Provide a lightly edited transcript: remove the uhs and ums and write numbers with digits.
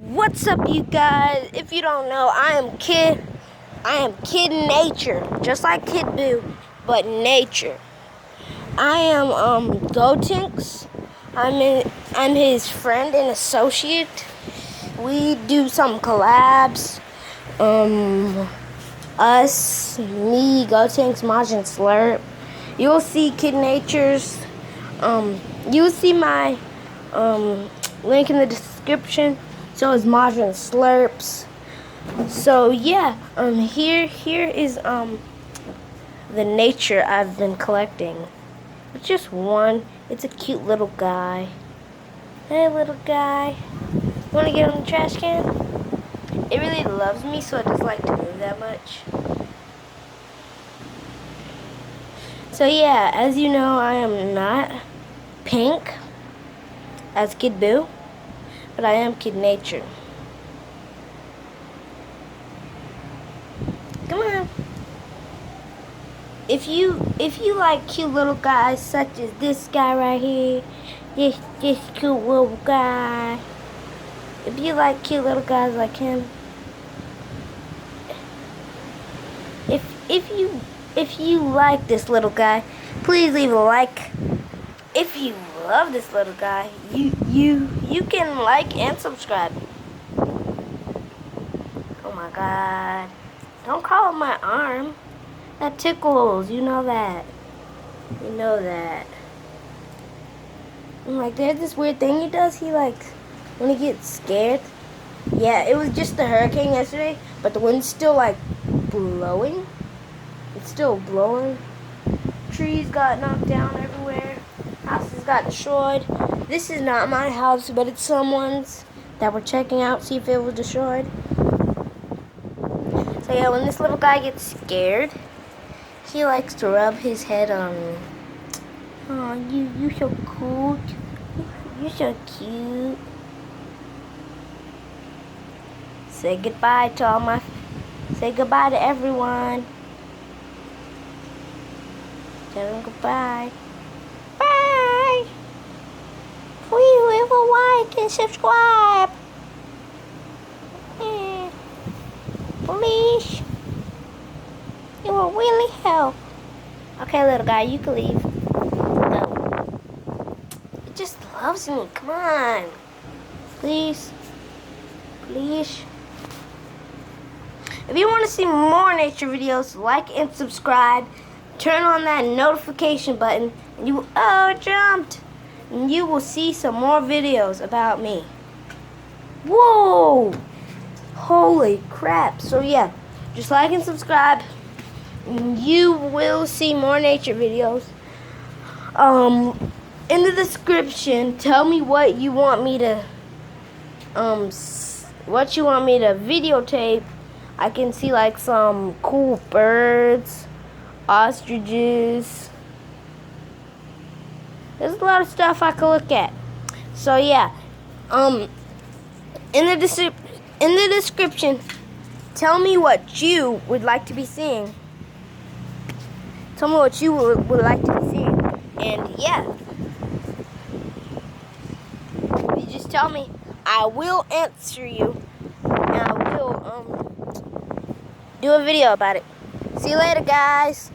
What's up, you guys? If you don't know, I am Kid Nature, just like Kid Buu, but nature. I am Gotenks. I'm his friend and associate. We do some collabs. Us, me, Gotenks, Maj, and Slurp. You'll see Kid Nature's. You'll see my link in the description. So is Maj and Slurps. So yeah, here is the nature I've been collecting. It's just one. It's a cute little guy. Hey, little guy. You wanna get on the trash can? It really loves me, so it doesn't like to move that much. So yeah, as you know, I am not pink as Kid Buu, but I am Kid Nature. Come on. If you like cute little guys such as this guy right here, this cute little guy. If you like cute little guys like him, if you like this little guy, please leave a like. If you love this little guy, you can like and subscribe. Oh my God. Don't call it my arm. That tickles. You know that. You know that. And like, there's this weird thing he does. He like, when he gets scared. Yeah, it was just the hurricane yesterday, but the wind's still like blowing. It's still blowing. Trees got knocked down everywhere. Houses got destroyed. This is not my house, but it's someone's that we're checking out, see if it was destroyed. So yeah, when this little guy gets scared, he likes to rub his head on me. Oh, you so cool. You're so cute. Say goodbye to say goodbye to everyone. Tell them goodbye. Bye. Please leave a like and subscribe. Please. It will really help. Okay, little guy, you can leave. No. It just loves me. Come on. Please. Please. If you want to see more nature videos, like and subscribe. Turn on that notification button. And you jumped. And you will see some more videos about me. Whoa. Holy crap. So yeah, just like and subscribe. You will see more nature videos. In the description, tell me what you want me to videotape. I can see like some cool birds, ostriches. There's a lot of stuff I can look at. So yeah, in the description, tell me what you would like to be seeing. Tell me what you would like to be seeing. And yeah, you just tell me. I will answer you. And I will do a video about it. See you later, guys.